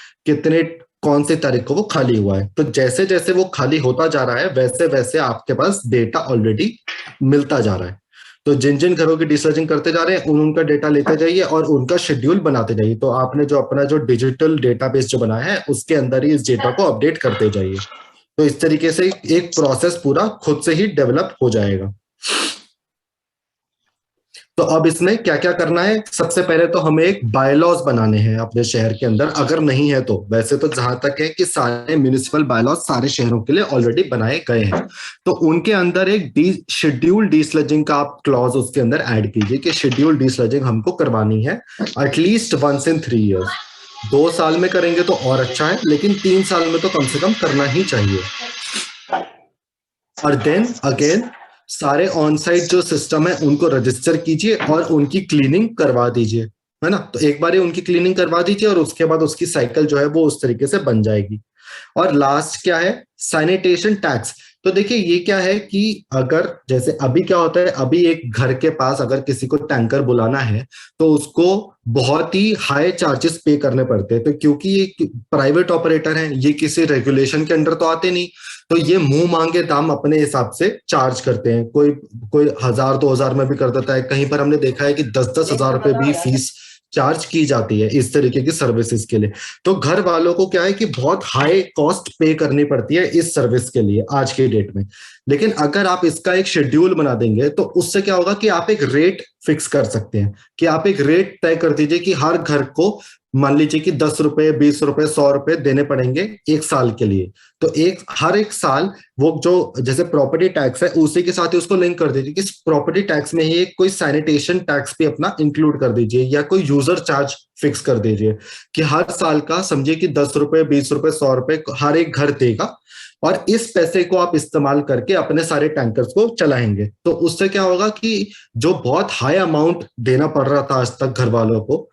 कौन सी तारीख को वो खाली हुआ है। तो जैसे जैसे वो खाली होता जा रहा है वैसे वैसे आपके पास डेटा ऑलरेडी मिलता जा रहा है। तो जिन जिन घरों की डिस्लजिंग करते जा रहे हैं उनका डेटा लेते जाइए और उनका शेड्यूल बनाते जाइए। तो आपने जो अपना जो डिजिटल डेटाबेस जो बनाया है उसके अंदर ही इस डेटा को अपडेट करते जाइए। तो इस तरीके से एक प्रोसेस पूरा खुद से ही डेवलप हो जाएगा। तो अब इसमें क्या क्या करना है, सबसे पहले तो हमें एक बायलॉज बनाने हैं अपने शहर के अंदर, अगर नहीं है तो। वैसे तो जहां तक है कि सारे म्यूनिसिपल बायलॉज सारे शहरों के लिए ऑलरेडी बनाए गए हैं, तो उनके अंदर एक शेड्यूल डिस्लजिंग का आप क्लॉज उसके अंदर ऐड कीजिए कि शेड्यूल डिस्लजिंग हमको करवानी है एटलीस्ट वंस इन 3 years। 2 साल में करेंगे तो और अच्छा है, लेकिन 3 साल में तो कम से कम करना ही चाहिए। और देन अगेन सारे ऑन साइट जो सिस्टम है उनको रजिस्टर कीजिए और उनकी क्लीनिंग करवा दीजिए, है ना। तो एक बार उनकी क्लीनिंग करवा दीजिए और उसके बाद उसकी साइकिल जो है वो उस तरीके से बन जाएगी। और लास्ट क्या है, सैनिटेशन टैक्स। तो देखिए ये क्या है कि अगर जैसे अभी क्या होता है, अभी एक घर के पास अगर किसी को टैंकर बुलाना है तो उसको बहुत ही हाई चार्जेस पे करने पड़ते हैं। तो क्योंकि ये प्राइवेट ऑपरेटर हैं, ये किसी रेगुलेशन के अंडर तो आते नहीं, तो ये मुंह मांगे दाम अपने हिसाब से चार्ज करते हैं। कोई 1000-2000 में भी कर देता है, कहीं पर हमने देखा है कि 10-10 हजार रुपए भी फीस चार्ज की जाती है इस तरीके की सर्विसेज के लिए। तो घर वालों को क्या है कि बहुत हाई कॉस्ट पे करनी पड़ती है इस सर्विस के लिए आज के डेट में। लेकिन अगर आप इसका एक शेड्यूल बना देंगे तो उससे क्या होगा कि आप एक रेट फिक्स कर सकते हैं कि आप एक रेट तय कर दीजिए कि हर घर को मान लीजिए कि 10 रुपए, 20 रुपए, 100 रुपए देने पड़ेंगे 1 साल के लिए। तो हर एक साल वो जो जैसे प्रॉपर्टी टैक्स है उसी के साथ ही उसको लिंक कर दीजिए कि इस प्रॉपर्टी टैक्स में ही कोई सैनिटेशन टैक्स भी अपना इंक्लूड कर दीजिए या कोई यूजर चार्ज फिक्स कर दीजिए कि हर साल का समझिए कि 10 रुपए, 20 रुपए, 100 रुपए हर एक घर देगा और इस पैसे को आप इस्तेमाल करके अपने सारे टैंकर्स को चलाएंगे। तो उससे क्या होगा कि जो बहुत हाई अमाउंट देना पड़ रहा था आज तक घर वालों को,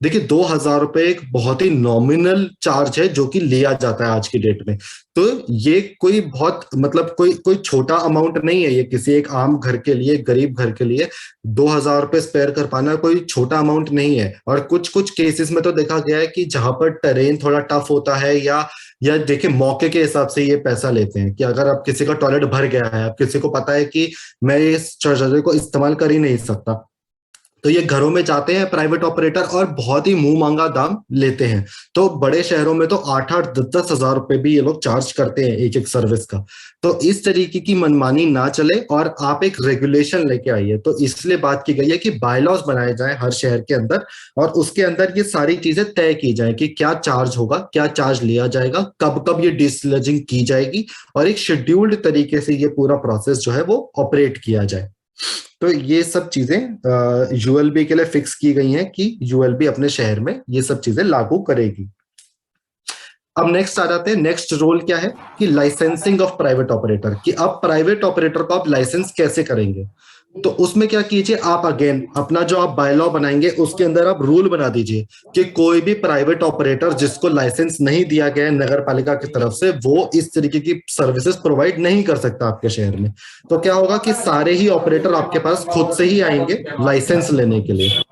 देखिए 2,000 रुपए एक बहुत ही नॉमिनल चार्ज है जो कि लिया जाता है आज की डेट में। तो ये कोई बहुत मतलब कोई छोटा अमाउंट नहीं है, ये किसी एक आम घर के लिए, गरीब घर के लिए 2,000 रुपए स्पेयर कर पाना कोई छोटा अमाउंट नहीं है। और कुछ कुछ केसेस में तो देखा गया है कि जहां पर टेरेन थोड़ा टफ होता है या देखिए मौके के हिसाब से ये पैसा लेते हैं कि अगर आप किसी का टॉयलेट भर गया है, आप किसी को पता है कि मैं इस चार्जर को इस्तेमाल कर ही नहीं सकता, तो ये घरों में जाते हैं प्राइवेट ऑपरेटर और बहुत ही मुंह मांगा दाम लेते हैं। तो बड़े शहरों में तो 8-8, 10-10 हजार रुपए भी ये लोग चार्ज करते हैं एक एक सर्विस का। तो इस तरीके की मनमानी ना चले और आप एक रेगुलेशन लेके आइए। तो इसलिए बात की गई है कि बायलॉज बनाए जाए हर शहर के अंदर और उसके अंदर ये सारी चीजें तय की जाए कि क्या चार्ज होगा, क्या चार्ज लिया जाएगा, कब कब ये डिस्लजिंग की जाएगी और एक शेड्यूल्ड तरीके से ये पूरा प्रोसेस जो है वो ऑपरेट किया जाए। तो ये सब चीजें यूएलबी के लिए फिक्स की गई हैं कि यूएलबी अपने शहर में ये सब चीजें लागू करेगी। अब नेक्स्ट आ जाते हैं, नेक्स्ट रोल क्या है कि लाइसेंसिंग ऑफ प्राइवेट ऑपरेटर, कि अब प्राइवेट ऑपरेटर को आप लाइसेंस कैसे करेंगे। तो उसमें क्या कीजिए, आप अगेन अपना जो आप बायलॉ बनाएंगे उसके अंदर आप रूल बना दीजिए कि कोई भी प्राइवेट ऑपरेटर जिसको लाइसेंस नहीं दिया गया है नगर पालिका की तरफ से, वो इस तरीके की सर्विसेज प्रोवाइड नहीं कर सकता आपके शहर में। तो क्या होगा कि सारे ही ऑपरेटर आपके पास खुद से ही आएंगे लाइसेंस लेने के लिए।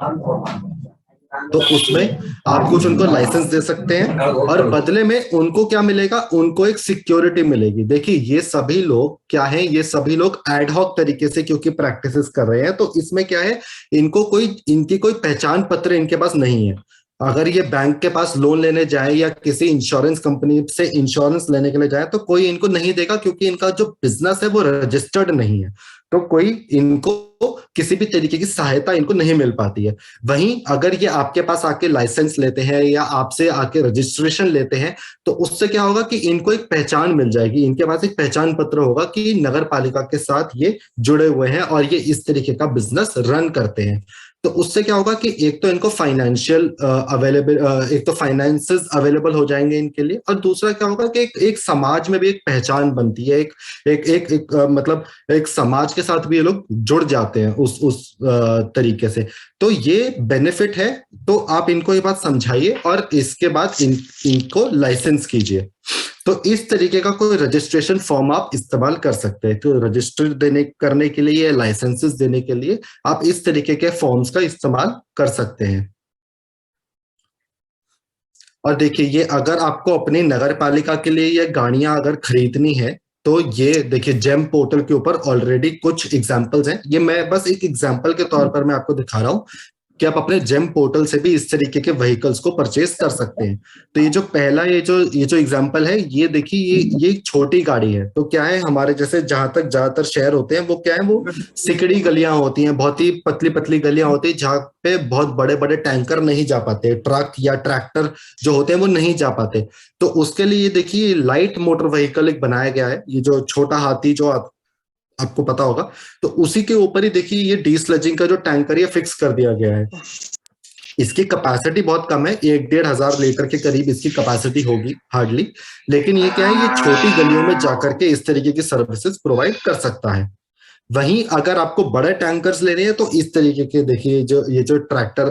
तो उसमें आप कुछ उनको लाइसेंस दे सकते हैं और बदले में उनको क्या मिलेगा, उनको एक सिक्योरिटी मिलेगी। देखिए ये सभी लोग क्या हैं, ये सभी लोग एडहॉक तरीके से क्योंकि प्रैक्टिसेस कर रहे हैं, तो इसमें क्या है, इनकी कोई पहचान पत्र इनके पास नहीं है। अगर ये बैंक के पास लोन लेने जाए या किसी इंश्योरेंस कंपनी से इंश्योरेंस लेने के लिए जाए तो कोई इनको नहीं देगा क्योंकि इनका जो बिजनेस है वो रजिस्टर्ड नहीं है। तो कोई इनको किसी भी तरीके की सहायता इनको नहीं मिल पाती है। वहीं अगर ये आपके पास आके लाइसेंस लेते हैं या आपसे आके रजिस्ट्रेशन लेते हैं तो उससे क्या होगा कि इनको एक पहचान मिल जाएगी, इनके पास एक पहचान पत्र होगा कि नगर पालिका के साथ ये जुड़े हुए हैं और ये इस तरीके का बिजनेस रन करते हैं। तो उससे क्या होगा कि एक तो इनको फाइनेंशियल एक तो फाइनेंसेस अवेलेबल हो जाएंगे इनके लिए, और दूसरा क्या होगा कि एक समाज में भी एक पहचान बनती है, मतलब एक समाज के साथ भी ये लोग जुड़ जाते हैं उस तरीके से। तो ये बेनिफिट है। तो आप इनको ये बात समझाइए और इसके बाद इनको लाइसेंस कीजिए। तो इस तरीके का कोई रजिस्ट्रेशन फॉर्म आप इस्तेमाल कर सकते हैं। तो रजिस्टर करने के लिए, लाइसेंसेस देने के लिए आप इस तरीके के फॉर्म्स का इस्तेमाल कर सकते हैं। और देखिए ये अगर आपको अपनी नगर पालिका के लिए ये गाड़ियां अगर खरीदनी है तो ये देखिए जेम पोर्टल के ऊपर ऑलरेडी कुछ एग्जांपल्स हैं। ये मैं बस एक एग्जांपल के तौर पर मैं आपको दिखा रहा हूं कि आप अपने जेम पोर्टल से भी इस तरीके के व्हीकल्स को परचेज कर सकते हैं। तो ये जो पहला ये जो एग्जांपल है, ये देखिए ये एक छोटी गाड़ी है। तो क्या है, हमारे जैसे जहां तक ज्यादातर शहर होते हैं वो क्या है, वो सिकड़ी गलियां होती हैं, बहुत ही पतली पतली गलियां होती है जहाँ पे बहुत बड़े बड़े टैंकर नहीं जा पाते, ट्रक या ट्रैक्टर जो होते हैं वो नहीं जा पाते। तो उसके लिए देखिए लाइट मोटर व्हीकल एक बनाया गया है, ये जो छोटा हाथी जो आपको पता होगा, तो उसी के ऊपर ही देखिए ये डीस्लजिंग का जो टैंकर ये फिक्स कर दिया गया है। इसकी कैपेसिटी बहुत कम है, 1-1.5 हजार लीटर के करीब इसकी कैपेसिटी होगी हार्डली। लेकिन ये क्या है, ये छोटी गलियों में जाकर के इस तरीके की सर्विसेज प्रोवाइड कर सकता है। वहीं अगर आपको बड़े टैंकर्स लेने हैं तो इस तरीके के देखिए ये जो ट्रैक्टर,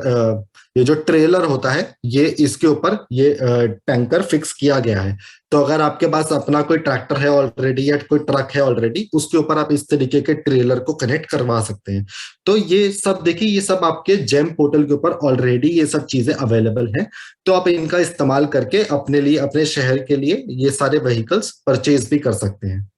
ये जो ट्रेलर होता है, ये इसके ऊपर ये टैंकर फिक्स किया गया है। तो अगर आपके पास अपना कोई ट्रैक्टर है ऑलरेडी या कोई ट्रक है ऑलरेडी, उसके ऊपर आप इस तरीके के ट्रेलर को कनेक्ट करवा सकते हैं। तो ये सब देखिए, ये सब आपके जेम पोर्टल के ऊपर ऑलरेडी ये सब चीजें अवेलेबल हैं। तो आप इनका इस्तेमाल करके अपने लिए, अपने शहर के लिए ये सारे व्हीकल्स परचेज भी कर सकते हैं।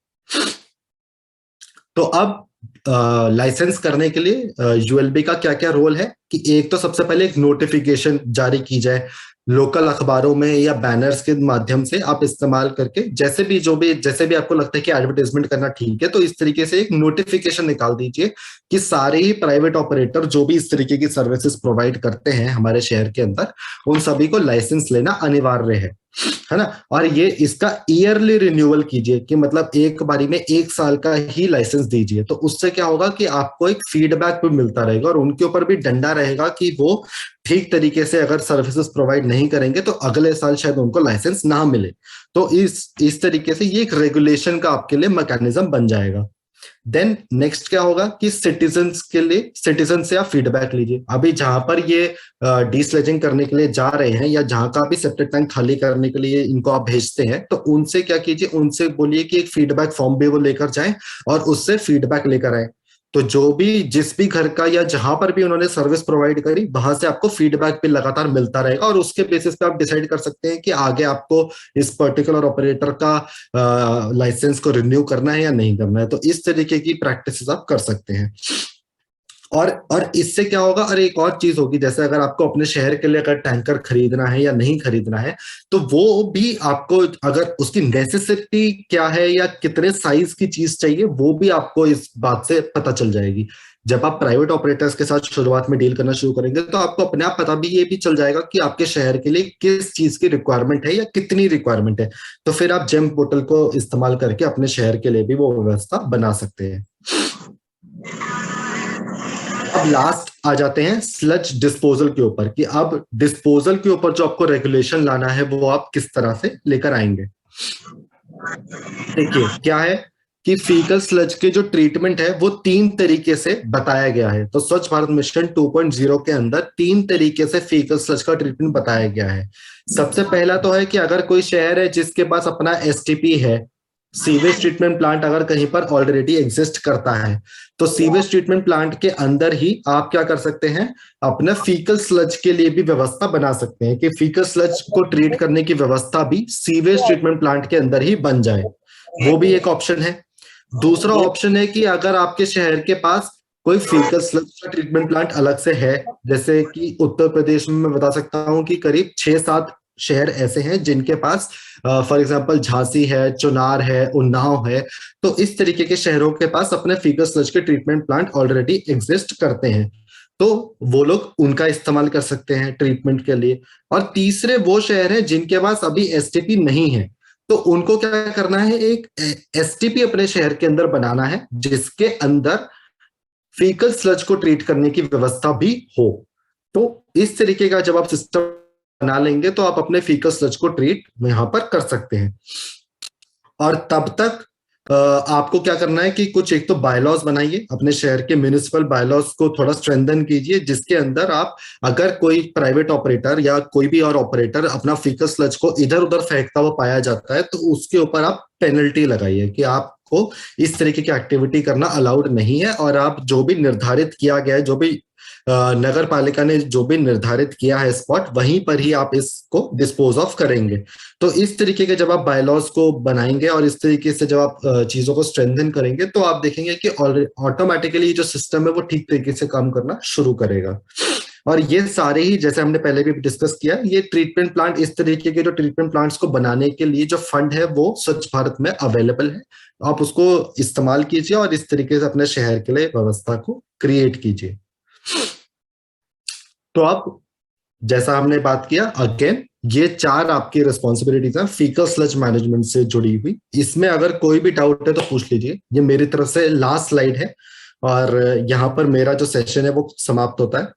तो अब लाइसेंस करने के लिए यूएलबी का क्या क्या रोल है कि एक तो सबसे पहले एक नोटिफिकेशन जारी की जाए लोकल अखबारों में या बैनर्स के माध्यम से आप इस्तेमाल करके, जैसे भी आपको लगता है कि एडवर्टाइजमेंट करना ठीक है, तो इस तरीके से एक नोटिफिकेशन निकाल दीजिए कि सारे ही प्राइवेट ऑपरेटर जो भी इस तरीके की सर्विसेज प्रोवाइड करते हैं हमारे शहर के अंदर, उन सभी को लाइसेंस लेना अनिवार्य है ना। और ये इसका ईयरली रिन्यूअल कीजिए कि मतलब एक बारी में 1 साल का ही लाइसेंस दीजिए। तो उससे क्या होगा कि आपको एक फीडबैक भी मिलता रहेगा और उनके ऊपर भी डंडा रहेगा कि वो ठीक तरीके से अगर सर्विसेज प्रोवाइड नहीं करेंगे तो अगले साल शायद उनको लाइसेंस ना मिले। तो इस तरीके से ये एक रेगुलेशन का आपके लिए मैकेनिज्म बन जाएगा। देन नेक्स्ट क्या होगा कि सिटीजन्स के लिए, सिटीजन से आप फीडबैक लीजिए। अभी जहां पर ये डीस्लेजिंग करने के लिए जा रहे हैं या जहां का भी सेप्टिक टैंक खाली करने के लिए इनको आप भेजते हैं, तो उनसे क्या कीजिए, उनसे बोलिए कि एक फीडबैक फॉर्म भी वो लेकर जाएं और उससे फीडबैक लेकर आए। तो जो भी जिस भी घर का या जहां पर भी उन्होंने सर्विस प्रोवाइड करी वहां से आपको फीडबैक भी लगातार मिलता रहेगा और उसके बेसिस पे आप डिसाइड कर सकते हैं कि आगे आपको इस पर्टिकुलर ऑपरेटर का लाइसेंस को रिन्यू करना है या नहीं करना है। तो इस तरीके की प्रैक्टिसेस आप कर सकते हैं। और इससे क्या होगा, और एक और चीज होगी, जैसे अगर आपको अपने शहर के लिए अगर टैंकर खरीदना है या नहीं खरीदना है, तो वो भी आपको अगर उसकी नेसेसिटी क्या है या कितने साइज की चीज चाहिए वो भी आपको इस बात से पता चल जाएगी। जब आप प्राइवेट ऑपरेटर्स के साथ शुरुआत में डील करना शुरू करेंगे तो आपको अपने आप पता भी ये भी चल जाएगा कि आपके शहर के लिए किस चीज की रिक्वायरमेंट है या कितनी रिक्वायरमेंट है। तो फिर आप जेम पोर्टल को इस्तेमाल करके अपने शहर के लिए भी वो व्यवस्था बना सकते हैं। अब लास्ट आ जाते हैं स्लज डिस्पोजल के ऊपर, कि अब डिस्पोजल के ऊपर जो आपको रेगुलेशन लाना है वो आप किस तरह से लेकर आएंगे। देखिए क्या है कि फीकल स्लज के जो ट्रीटमेंट है वो 3 तरीके से बताया गया है। तो स्वच्छ भारत मिशन 2.0 के अंदर 3 तरीके से फीकल स्लज का ट्रीटमेंट बताया गया है। सबसे पहला तो है कि अगर कोई शहर है जिसके पास अपना एसटीपी है, सीवेज ट्रीटमेंट प्लांट अगर कहीं पर ऑलरेडी एग्जिस्ट करता है, तो सीवेज ट्रीटमेंट प्लांट के अंदर ही आप क्या कर सकते हैं, अपना फीकल स्लज के लिए भी व्यवस्था बना सकते हैं कि फीकल स्लज को ट्रीट करने की व्यवस्था भी सीवेज ट्रीटमेंट प्लांट के अंदर ही बन जाए। वो भी एक ऑप्शन है। दूसरा ऑप्शन है कि अगर आपके शहर के पास कोई फीकल स्लज का ट्रीटमेंट प्लांट अलग से है, जैसे कि उत्तर प्रदेश में मैं बता सकता हूं कि करीब 6-7 शहर ऐसे हैं जिनके पास फॉर एग्जांपल झांसी है, चुनार है, उन्नाव है, तो इस तरीके के शहरों के पास अपने फीकल स्लज के ट्रीटमेंट प्लांट ऑलरेडी एग्जिस्ट करते हैं, तो वो लोग उनका इस्तेमाल कर सकते हैं ट्रीटमेंट के लिए। और तीसरे वो शहर हैं जिनके पास अभी एसटीपी नहीं है, तो उनको क्या करना है, एक एसटीपी अपने शहर के अंदर बनाना है जिसके अंदर फीकल स्लज को ट्रीट करने की व्यवस्था भी हो। तो इस तरीके का जब आप सिस्टम बना लेंगे तो आप अपने फीकल स्लज को ट्रीट यहां पर कर सकते हैं। और तब तक आपको क्या करना है कि कुछ एक तो बायलॉज बनाइए, अपने शहर के म्युनिसिपल बायलॉज को थोड़ा स्ट्रेंथन कीजिए, जिसके अंदर आप अगर कोई प्राइवेट ऑपरेटर या कोई भी और ऑपरेटर अपना फीकल स्लज को इधर उधर फेंकता हुआ पाया जाता है तो उसके ऊपर आप पेनल्टी लगाइए कि आपको इस तरीके की एक्टिविटी करना अलाउड नहीं है, और आप जो भी निर्धारित किया गया है, जो भी नगर पालिका ने जो भी निर्धारित किया है स्पॉट, वहीं पर ही आप इसको डिस्पोज ऑफ करेंगे। तो इस तरीके के जब आप बायलॉज को बनाएंगे और इस तरीके से जब आप चीजों को स्ट्रेंथन करेंगे तो आप देखेंगे कि ऑटोमेटिकली जो सिस्टम है वो ठीक तरीके से काम करना शुरू करेगा। और ये सारे ही, जैसे हमने पहले भी डिस्कस किया, ये ट्रीटमेंट प्लांट, इस तरीके के जो ट्रीटमेंट प्लांट्स को बनाने के लिए जो फंड है वो स्वच्छ भारत में अवेलेबल है, आप उसको इस्तेमाल कीजिए और इस तरीके से अपने शहर के लिए व्यवस्था को क्रिएट कीजिए। तो अब जैसा हमने बात किया, अगेन ये 4 आपकी रिस्पॉन्सिबिलिटीज हैं फीकल स्लज मैनेजमेंट से जुड़ी हुई। इसमें अगर कोई भी डाउट है तो पूछ लीजिए। ये मेरी तरफ से लास्ट स्लाइड है और यहाँ पर मेरा जो सेशन है वो समाप्त होता है।